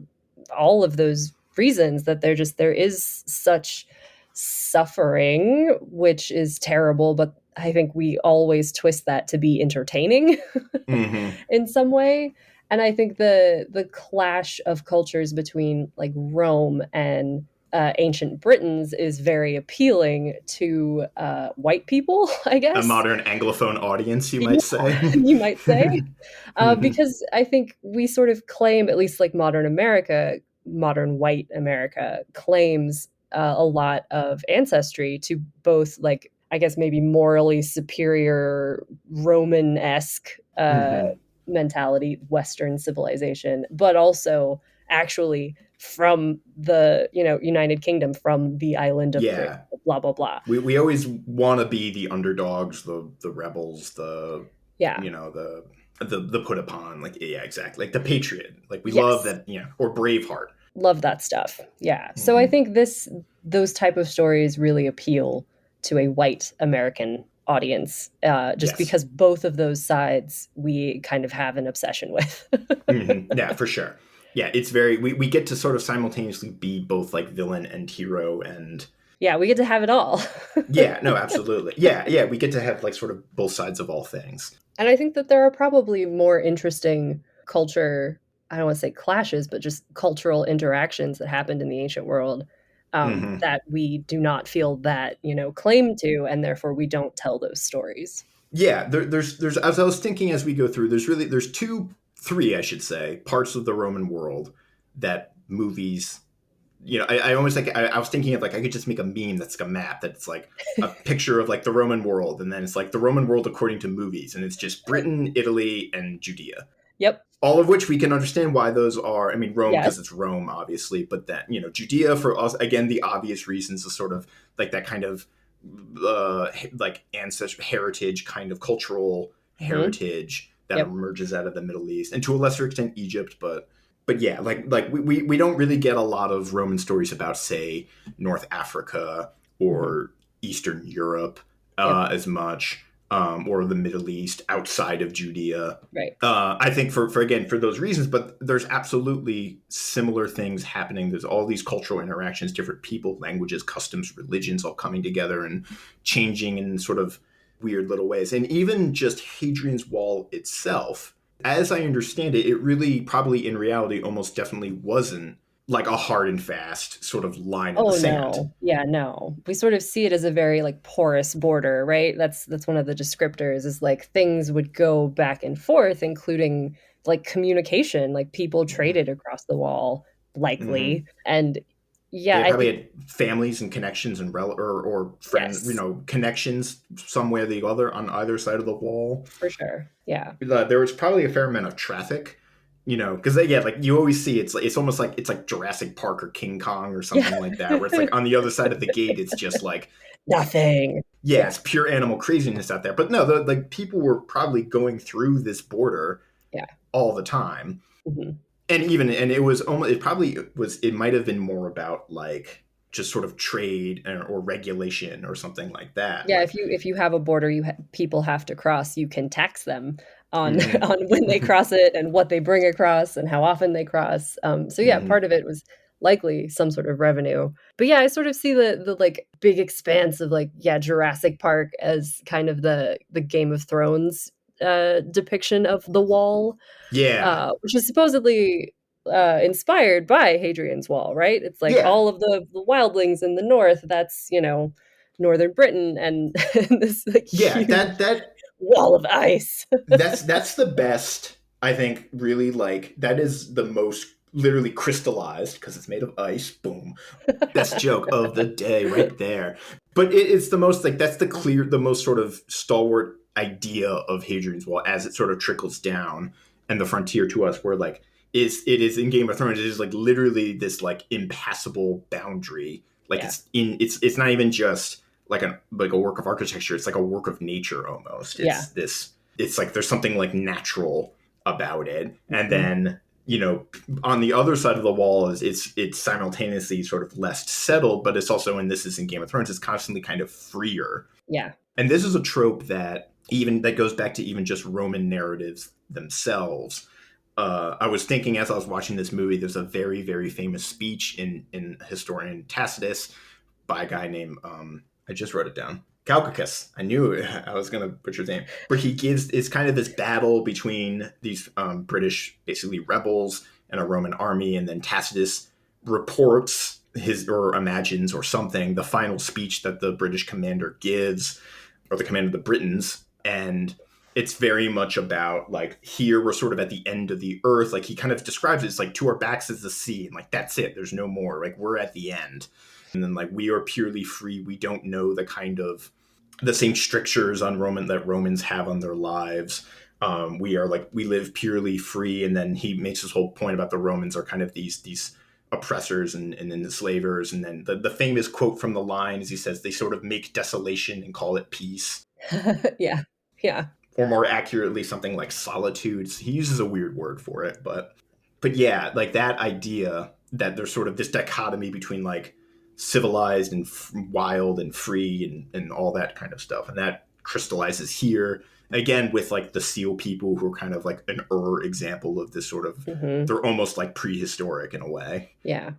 all of those reasons, that there is such suffering, which is terrible, but I think we always twist that to be entertaining in some way. And I think the clash of cultures between like Rome and ancient Britons is very appealing to white people, I guess. A modern Anglophone audience, you might say. You might say. Because I think we sort of claim, at least like modern white America claims a lot of ancestry to both like, I guess maybe morally superior Roman-esque mentality, Western civilization, but also actually from the United Kingdom, from the island of Britain, blah blah blah. We always want to be the underdogs, the rebels, the put upon, like exactly, like the patriot, like we love that, or Braveheart. Love that stuff. Yeah. So I think those type of stories really appeal to a white American audience, just because both of those sides we kind of have an obsession with. Yeah, for sure. Yeah, it's very, we get to sort of simultaneously be both like villain and hero, and we get to have it all. Yeah, no, absolutely. Yeah, we get to have like sort of both sides of all things. And I think that there are probably more interesting culture, I don't want to say clashes, but just cultural interactions that happened in the ancient world that we do not feel that, claim to, and therefore we don't tell those stories. Yeah, there's as I was thinking as we go through, there's three, I should say, parts of the Roman world that movies, I almost like, I was thinking of like, I could just make a meme that's like a map that's like a picture of like the Roman world, and then it's like the Roman world according to movies, and it's just Britain, Italy, and Judea. Yep. All of which we can understand why those are, I mean, Rome, because it's Rome, obviously, but then, Judea for us, again, the obvious reasons is sort of like that kind of like ancestral heritage, kind of cultural heritage that emerges out of the Middle East, and to a lesser extent Egypt, but yeah, like we don't really get a lot of Roman stories about, say, North Africa or Eastern Europe as much. Or the Middle East outside of Judea. Right. I think for those reasons, but there's absolutely similar things happening. There's all these cultural interactions, different people, languages, customs, religions all coming together and changing in sort of weird little ways. And even just Hadrian's Wall itself, as I understand it, it really probably in reality almost definitely wasn't like a hard and fast sort of line in the sand. No. Yeah, no. We sort of see it as a very like porous border, right? That's one of the descriptors, is like things would go back and forth, including like communication, like people traded across the wall, likely. And they probably had families and connections and or friends, connections some way or the other on either side of the wall. For sure. Yeah. There was probably a fair amount of traffic. Because like you always see it's almost like it's like Jurassic Park or King Kong or something like that, where it's like on the other side of the gate, it's just like nothing. Yeah, it's pure animal craziness out there. But no, like people were probably going through this border all the time. And it might have been more about like just sort of trade or regulation or something like that. Yeah, if you have a border people have to cross, you can tax them on when they cross it and what they bring across and how often they cross. So part of it was likely some sort of revenue. But yeah, I sort of see the like big expanse of like, yeah, Jurassic Park as kind of the Game of Thrones depiction of the Wall. Yeah. Which is supposedly inspired by Hadrian's Wall, right? It's like Yeah. all of the wildlings in the north, that's, northern Britain, and this like Yeah, huge that wall of ice. that's the best, I think, really, like, that is the most literally crystallized, because it's made of ice, boom, best joke of the day right there. But it's the most, like, that's the most sort of stalwart idea of Hadrian's Wall as it sort of trickles down and the frontier to us, where like it is in Game of Thrones, it is like literally this like impassable boundary. Like Yeah. it's not even just like a work of architecture, it's like a work of nature almost. It's like there's something like natural about it. And then, on the other side of the wall is it's simultaneously sort of less settled, but it's also, and this is in Game of Thrones, it's constantly kind of freer. Yeah. And this is a trope that goes back to even just Roman narratives themselves. I was thinking as I was watching this movie, there's a very, very famous speech in historian Tacitus by a guy named, I just wrote it down, Calchicus. I knew I was going to butcher his name. But he gives, it's kind of this battle between these British, basically rebels, and a Roman army. And then Tacitus reports or imagines or something, the final speech that the British commander gives, or the commander of the Britons. And it's very much about like, here we're sort of at the end of the earth. Like he kind of describes it as like, to our backs is the sea, and like that's it, there's no more, like we're at the end. And then like, we are purely free, we don't know the same strictures on that Romans have on their lives. We live purely free. And then he makes this whole point about the Romans are kind of these oppressors and enslavers. And then the famous quote from the line is, he says, they sort of make desolation and call it peace. Yeah. Or more accurately, something like solitude. He uses a weird word for it, but yeah, like that idea that there's sort of this dichotomy between like civilized and wild and free and all that kind of stuff. And that crystallizes here again with like the seal people, who are kind of like an example of this sort of, they're almost like prehistoric in a way. Yeah.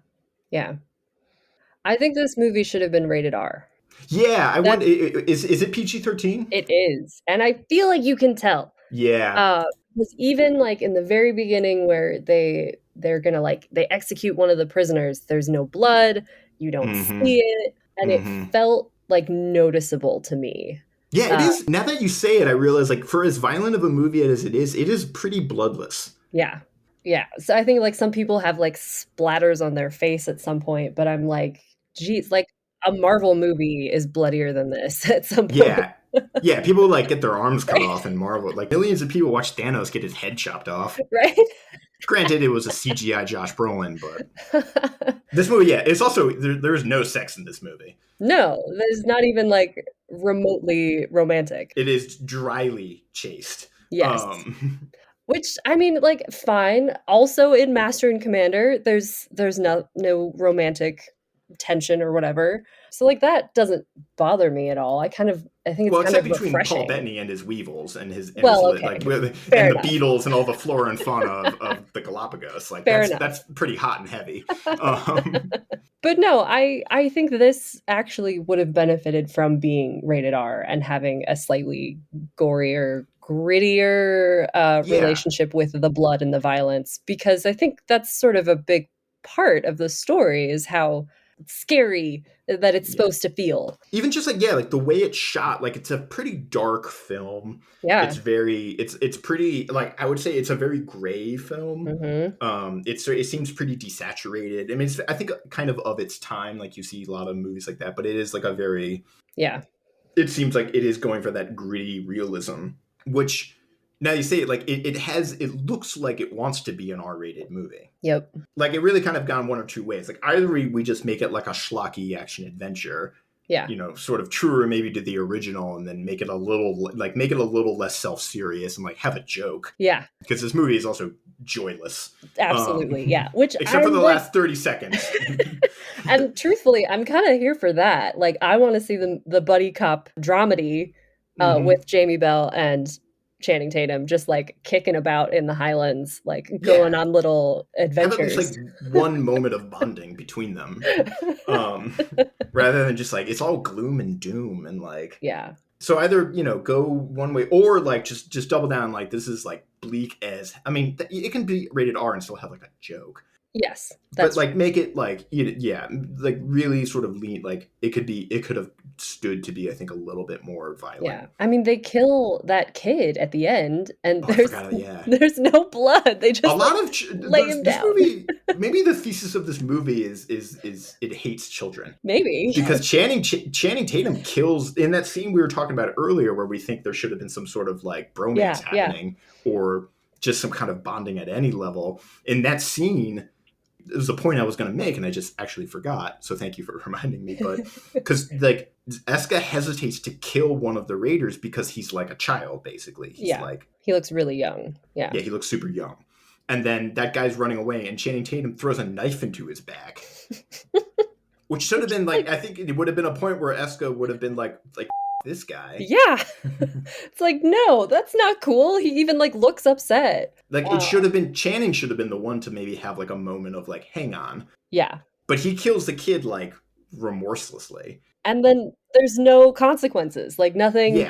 I think this movie should have been rated R. Yeah, is it PG-13? It is. And I feel like you can tell. Yeah. Because even like in the very beginning where they're gonna like, they execute one of the prisoners, there's no blood, you don't see it, and it felt like noticeable to me. Yeah, it is. Now that you say it, I realize like, for as violent of a movie as it is pretty bloodless. Yeah. So I think like some people have like splatters on their face at some point, but I'm like, geez, like a Marvel movie is bloodier than this at some point. Yeah, people like get their arms cut off in Marvel. Like millions of people watch Thanos get his head chopped off. Right? Granted, it was a CGI Josh Brolin, but this movie, it's also, there's no sex in this movie. No, there's not even like remotely romantic. It is dryly chaste. Yes. Which, I mean, like, fine. Also in Master and Commander, there's no romantic tension or whatever. So like that doesn't bother me at all. I think it's kind of except between refreshing. Paul Bettany and his weevils and his okay. like and the beetles and all the flora and fauna of the Galapagos. Like that's pretty hot and heavy. But no, I think this actually would have benefited from being rated R and having a slightly gorier, grittier relationship with the blood and the violence, because I think that's sort of a big part of the story, is how scary that it's supposed to feel. Even just like the way it's shot, like it's a pretty dark film. Yeah, it's pretty, like, I would say it's a very gray film. It seems pretty desaturated. I mean, I think kind of its time, like you see a lot of movies like that, but it is like a very, it seems like it is going for that gritty realism, which, now you say it, like it looks like it wants to be an R-rated movie. Yep. Like it really kind of gone one or two ways. Like either we just make it like a schlocky action adventure, sort of truer maybe to the original, and then make it a little less self-serious and like have a joke. Yeah. Because this movie is also joyless. Absolutely, yeah. Which except for the last 30 seconds. And truthfully, I'm kind of here for that. Like I want to see the buddy cop dramedy with Jamie Bell and Channing Tatum just like kicking about in the Highlands, like going on little adventures. Have at least like one moment of bonding between them, rather than just like it's all gloom and doom and like So either go one way or like just double down like this is like bleak as I mean it can be rated R and still have like a joke. Yes, but like make it like like really sort of lean like it could have stood to be I think a little bit more violent. Yeah, I mean they kill that kid at the end, and there's no blood. They just a lot of lay him this down. Movie, maybe the thesis of this movie is it hates children. Maybe because Channing Tatum kills in that scene we were talking about earlier, where we think there should have been some sort of like bromance happening or just some kind of bonding at any level. In that scene, it was a point I was going to make, and I just actually forgot. So thank you for reminding me. But because like Esca hesitates to kill one of the raiders because he's like a child, basically. He's like he looks really young. Yeah, he looks super young. And then that guy's running away, and Channing Tatum throws a knife into his back, which should have been like I think it would have been a point where Esca would have been like this guy. Yeah. It's like, no, that's not cool. He even like looks upset. Like it should have been Channing should have been the one to maybe have like a moment of like, hang on. Yeah. But he kills the kid like remorselessly. And then there's no consequences. Like nothing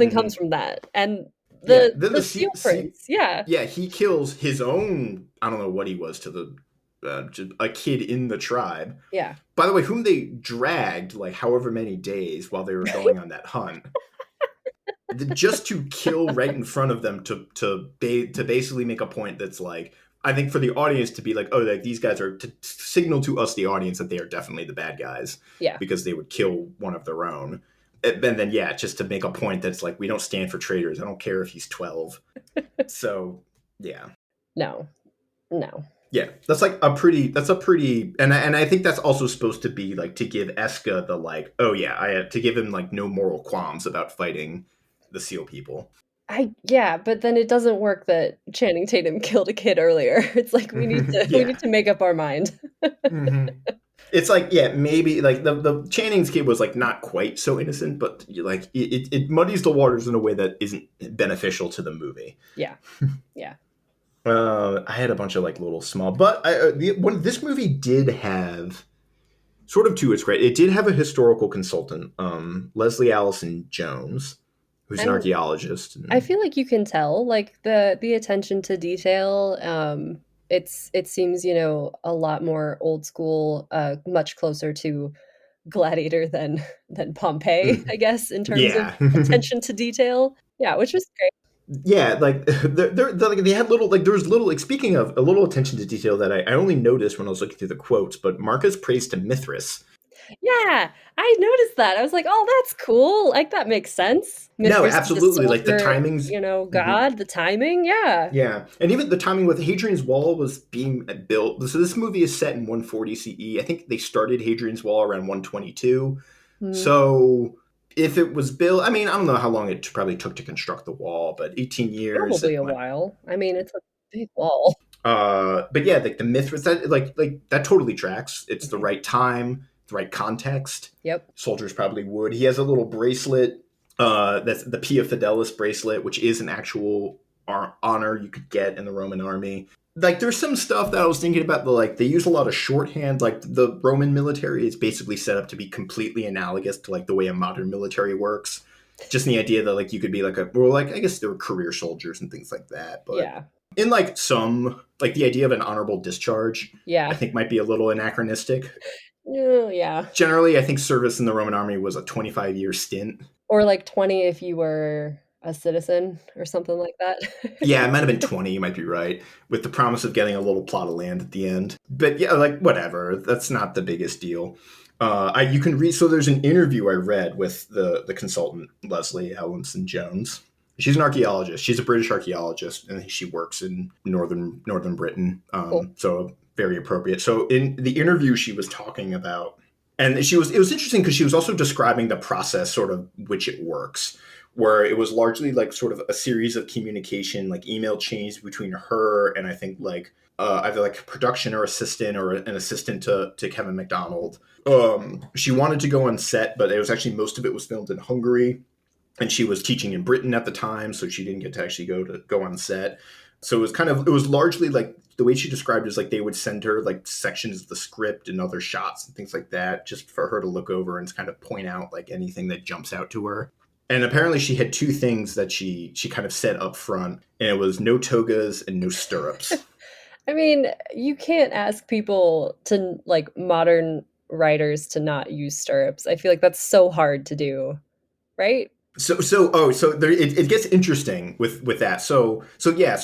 comes from that. And the seal prince. Yeah, he kills his own, I don't know what he was to the a kid in the tribe. Yeah. By the way, whom they dragged like however many days while they were going on that hunt, just to kill right in front of them to basically make a point that's like I think for the audience to be like, oh, like these guys are to signal to us, the audience, that they are definitely the bad guys. Yeah. Because they would kill one of their own. And then just to make a point that's like we don't stand for traitors. I don't care if he's 12. So yeah. No. Yeah, that's a pretty, and I think that's also supposed to be like to give Esca the like, oh yeah, I had to give him like no moral qualms about fighting the seal people. But then it doesn't work that Channing Tatum killed a kid earlier. It's like we need to make up our mind. It's like maybe like the Channing's kid was like not quite so innocent, but like it muddies the waters in a way that isn't beneficial to the movie. Yeah. I had a bunch of like little small, but this movie did have sort of to its credit. It did have a historical consultant, Leslie Allison Jones, who's an archaeologist. I feel like you can tell like the attention to detail. It seems a lot more old school, much closer to Gladiator than Pompeii, I guess, in terms of attention to detail. Yeah, which was great. Yeah, like they had little like there was little like speaking of a little attention to detail that I only noticed when I was looking through the quotes, but Marcus prays to Mithras. Yeah, I noticed that. I was like, oh, that's cool. Like that makes sense. Mithras no, absolutely. Like the timings, God, the timing. Yeah. Yeah. And even the timing with Hadrian's Wall was being built. So this movie is set in 140 CE. I think they started Hadrian's Wall around 122. So if it was built, I mean, I don't know how long it probably took to construct the wall, but 18 years. Probably a while. I mean, it's a big wall. But yeah, like the Mithras, that like that totally tracks. It's the right time, the right context. Yep. Soldiers probably would. He has a little bracelet. That's the Pia Fidelis bracelet, which is an actual honor you could get in the Roman army. Like there's some stuff that I was thinking about, they use a lot of shorthand. Like the Roman military is basically set up to be completely analogous to like the way a modern military works. Just the idea that like you could be like I guess there were career soldiers and things like that. But yeah. In like some, like the idea of an honorable discharge, I think might be a little anachronistic. Yeah. Generally, I think service in the Roman army was a 25-year stint. Or like 20 if you were a citizen or something like that. Yeah, it might have been 20, you might be right, with the promise of getting a little plot of land at the end. But yeah, like whatever, that's not the biggest deal. You can read, so there's an interview I read with the consultant, Leslie Allison Jones. She's an archaeologist. She's a British archaeologist, and she works in northern Britain. Cool. So very appropriate. So in the interview, she was talking about, and it was interesting because she was also describing the process sort of which it works, where it was largely like sort of a series of communication, like email chains between her and I think like either like a production or assistant or an assistant to Kevin MacDonald. She wanted to go on set, but it was actually most of it was filmed in Hungary. and she was teaching in Britain at the time, so she didn't get to actually go on set. So it was largely like the way she described it is like they would send her like sections of the script and other shots and things like that just for her to look over and kind of point out like anything that jumps out to her. And apparently she had two things that she kind of said up front, and it was no togas and no stirrups. I mean, you can't ask people to, like, modern writers to not use stirrups. I feel like that's so hard to do, right? So there, it gets interesting with that. So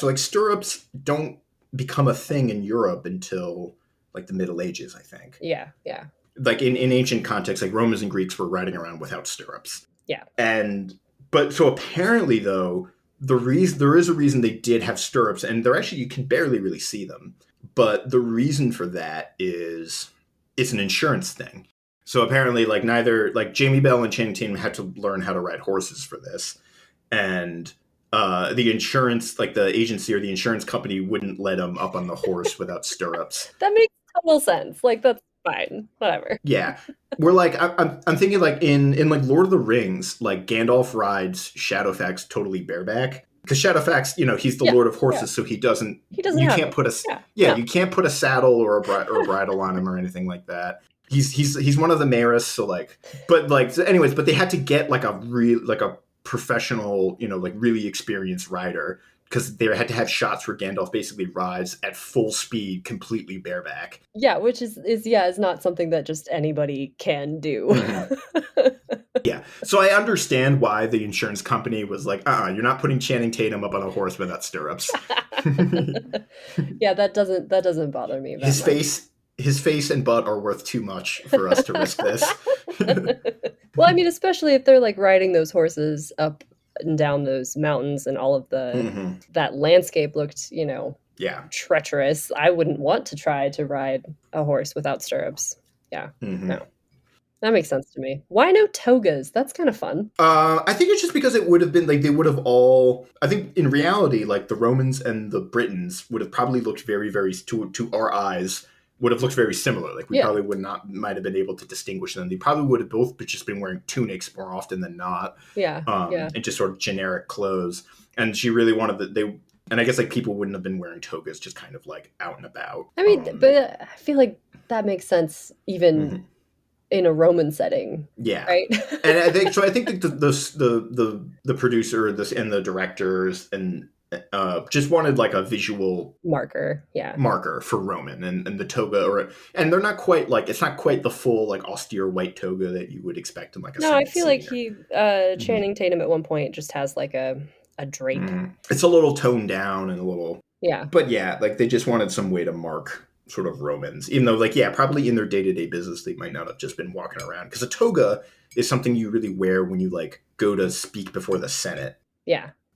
like stirrups don't become a thing in Europe until like the Middle Ages, I think. Yeah. Like in ancient context, like Romans and Greeks were riding around without stirrups. Yeah. But so apparently though, there is a reason they did have stirrups, and they're actually, you can barely really see them. But the reason for that is it's an insurance thing. So apparently, like neither like Jamie Bell and Channing Tatum had to learn how to ride horses for this, and the insurance, like the agency or the insurance company, wouldn't let them up on the horse without stirrups. That makes total sense. Like, that's fine. Whatever. Yeah, we're like I'm thinking like in like Lord of the Rings, like Gandalf rides Shadowfax totally bareback. Because Shadowfax, he's the Lord of Horses, so he doesn't. You can't put you can't put a saddle or a bridle on him or anything like that. He's one of the Maris, so like, but like, so anyways, but they had to get like a professional, like really experienced rider, because they had to have shots where Gandalf basically rides at full speed, completely bareback. Yeah, which is not something that just anybody can do. Mm-hmm. Yeah, so I understand why the insurance company was like, you're not putting Channing Tatum up on a horse without stirrups. Yeah, that doesn't bother me. His face and butt are worth too much for us to risk this. Well, I mean, especially if they're like riding those horses up and down those mountains, and all of that landscape looked, treacherous. I wouldn't want to try to ride a horse without stirrups. Yeah, no. That makes sense to me. Why no togas? That's kind of fun. I think it's just because it would have been like they would have all. I think in reality, like the Romans and the Britons would have probably looked very, very to our eyes would have looked very similar. Like we probably might have been able to distinguish them. They probably would have both just been wearing tunics more often than not. Yeah. And just sort of generic clothes. And she really wanted and I guess like people wouldn't have been wearing togas just kind of like out and about. I mean, but I feel like that makes sense even in a Roman setting. Yeah. Right. And I think that the producer and the directors and just wanted like a visual marker for Roman and the toga, and they're not quite like, it's not quite the full like austere white toga that you would expect in like a I feel like Channing Tatum at one point just has like a drape. It's a little toned down and a little but like they just wanted some way to mark sort of Romans, even though like probably in their day-to-day business they might not have just been walking around, because a toga is something you really wear when you like go to speak before the Senate.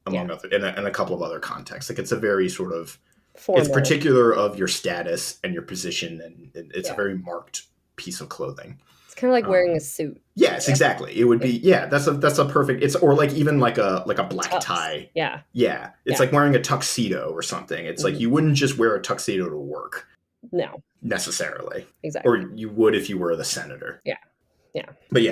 Among other, in a couple of other contexts. Like it's a very sort of formal. It's particular of your status and your position, and it's a very marked piece of clothing. It's kind of like wearing a suit. Yes, exactly. It would be that's a perfect. It's, or like even like a black Tux. tie. Yeah. It's like wearing a tuxedo or something. It's like you wouldn't just wear a tuxedo to work. No, necessarily. Exactly. Or you would if you were the senator. Yeah. But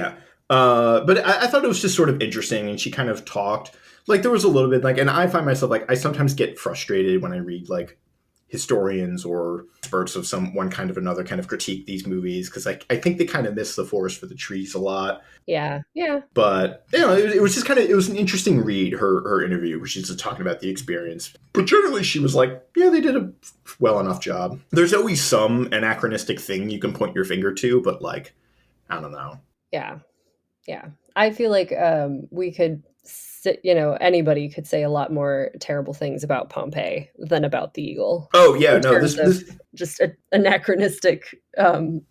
but I thought it was just sort of interesting, and she kind of talked. Like there was a little bit like, and I find myself like, I sometimes get frustrated when I read like historians or experts of one kind of another kind of critique these movies, because I think they kind of miss the forest for the trees a lot. Yeah. But it was just kind of, it was an interesting read, her interview, where she's just talking about the experience. But generally she was like, they did a well enough job. There's always some anachronistic thing you can point your finger to, but like, I don't know. Yeah. I feel like we could anybody could say a lot more terrible things about Pompeii than about the Eagle. Oh yeah, no, this just anachronistic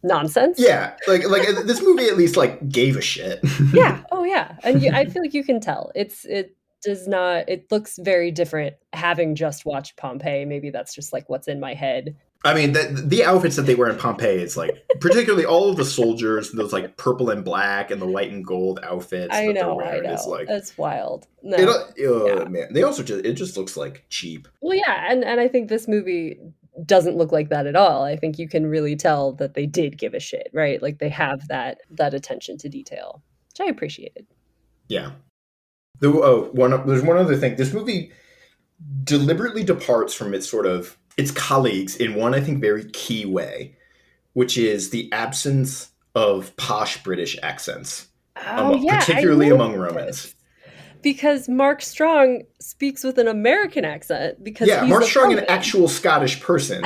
nonsense. Yeah, like this movie at least like gave a shit. Yeah. Oh yeah, and I feel like you can tell it does not. It looks very different having just watched Pompeii. Maybe that's just like what's in my head. I mean, the outfits that they wear in Pompeii, it's like, particularly all of the soldiers, those like purple and black and the white and gold outfits that they're wearing. It's like, that's wild. No. Man, they also it just looks like cheap. Well, yeah, and I think this movie doesn't look like that at all. I think you can really tell that they did give a shit, right? Like they have that attention to detail, which I appreciated. Yeah. There's one other thing. This movie deliberately departs from its colleagues in one, I think, very key way, which is the absence of posh British accents, particularly among Romans. Because Mark Strong speaks with an American accent. Because Mark Strong, an actual Scottish person,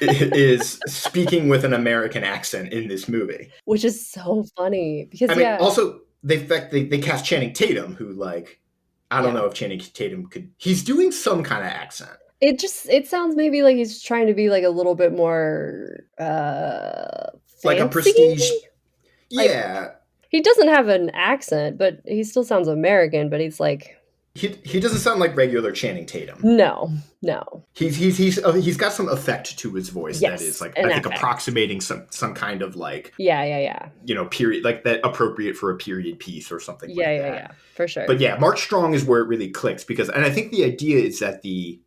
is speaking with an American accent in this movie, which is so funny. Because also they cast Channing Tatum, who I don't know if Channing Tatum could. He's doing some kind of accent. It sounds maybe like he's trying to be like a little bit more fancy? Like a prestige. Yeah. He doesn't have an accent, but he still sounds American, but he's like he doesn't sound like regular Channing Tatum. No. He's got some effect to his voice that is I think approximating some kind of period, like that appropriate for a period piece or something like that. Yeah, for sure. But Mark Strong is where it really clicks and I think the idea is that the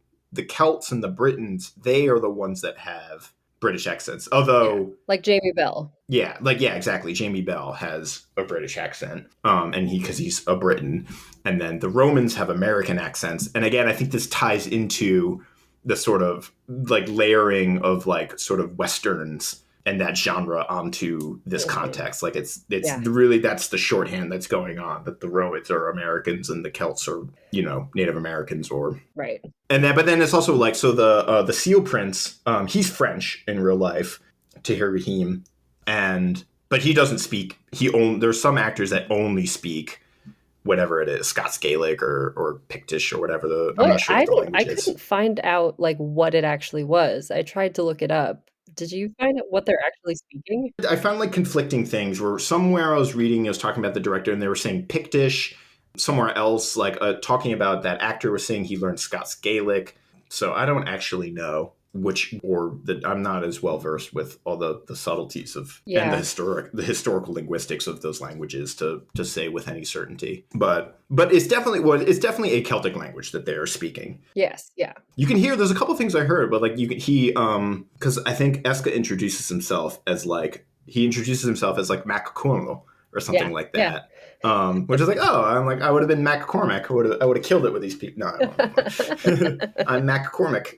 Celts and the Britons, they are the ones that have British accents, although like Jamie Bell. Exactly. Jamie Bell has a British accent, and because he's a Briton, and then the Romans have American accents. And again, I think this ties into the sort of layering of sort of Westerns and that genre onto this context. It's really, that's the shorthand that's going on, that the Romans are Americans and the Celts are, Native Americans or right. And then, but then it's also the Seal Prince, he's French in real life, Tahir Rahim, but he doesn't speak. There's some actors that only speak whatever it is, Scots Gaelic or Pictish or whatever I'm not sure what the language is. I couldn't find out what it actually was. I tried to look it up. Did you find out what they're actually speaking? I found conflicting things where somewhere I was talking about the director and they were saying Pictish. Somewhere else, talking about that actor was saying he learned Scots Gaelic. So I don't actually know I'm not as well versed with all the subtleties of and the historical linguistics of those languages to say with any certainty. But it's definitely a Celtic language that they are speaking. Yes, yeah. You can hear there's a couple things I heard, but because I think Esca introduces himself as Mac Cornwall or something like that. Yeah. Which is I would have been Mac Cormac. I would have killed it with these people. No, I won't. I'm Mac Cormac.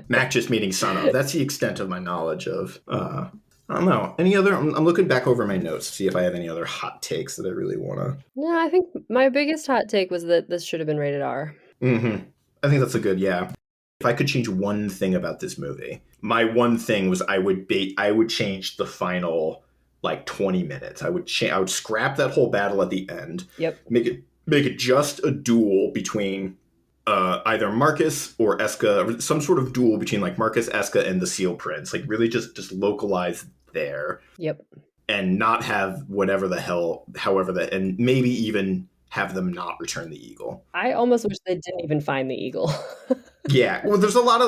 Mac just meaning son of. That's the extent of my knowledge of. I don't know. Any other? I'm looking back over my notes to see if I have any other hot takes that I really want to. No, I think my biggest hot take was that this should have been rated R. Mm-hmm. I think that's a good, If I could change one thing about this movie, my one thing was I would change the final 20 minutes. I would scrap that whole battle at the end. Yep. Make it just a duel between either Marcus or Esca, or some sort of duel between Marcus, Esca, and the Seal Prince. Really just localize there. Yep. And not have and maybe even have them not return the eagle. I almost wish they didn't even find the eagle. Yeah, well, there's a lot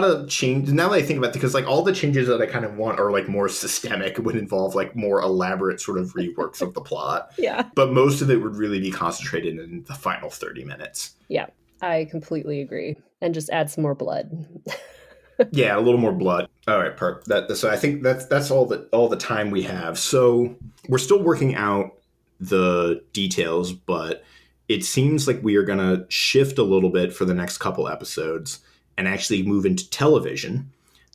of change now that I think about it, because all the changes that I kind of want are more systemic, would involve more elaborate sort of reworks of the plot. Yeah, but most of it would really be concentrated in the final 30 minutes. Yeah, I completely agree, and just add some more blood. Yeah, a little more blood. All right, so I think that's all the time we have. So we're still working out the details, but it seems like we are going to shift a little bit for the next couple episodes and actually move into television.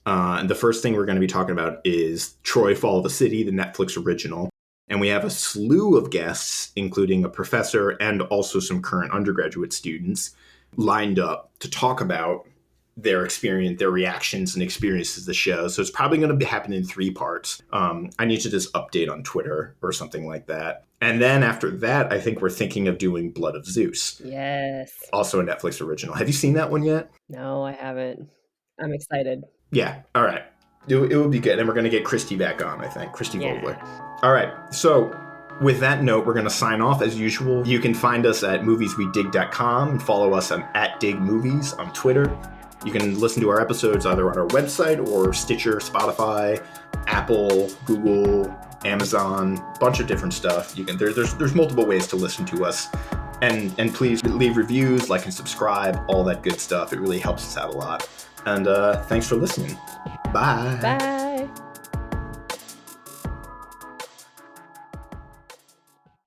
And the first thing we're going to be talking about is Troy Fall of the City, the Netflix original. And we have a slew of guests, including a professor and also some current undergraduate students, lined up to talk about their experience, their reactions and experiences of the show. So it's probably going to happen in 3 parts. I need to just update on Twitter or something like that. And then after that, I think we're thinking of doing Blood of Zeus. Yes. Also a Netflix original. Have you seen that one yet? No, I haven't. I'm excited. Yeah. All right. It will be good. And we're going to get Christy back on, I think. Christy Vogler. All right. So with that note, we're going to sign off as usual. You can find us at movieswedig.com and follow us on @digmovies on Twitter. You can listen to our episodes either on our website or Stitcher, Spotify, Apple, Google, Amazon, bunch of different stuff. You can there's multiple ways to listen to us. And please leave reviews, like and subscribe, all that good stuff. It really helps us out a lot. And thanks for listening. Bye. Bye.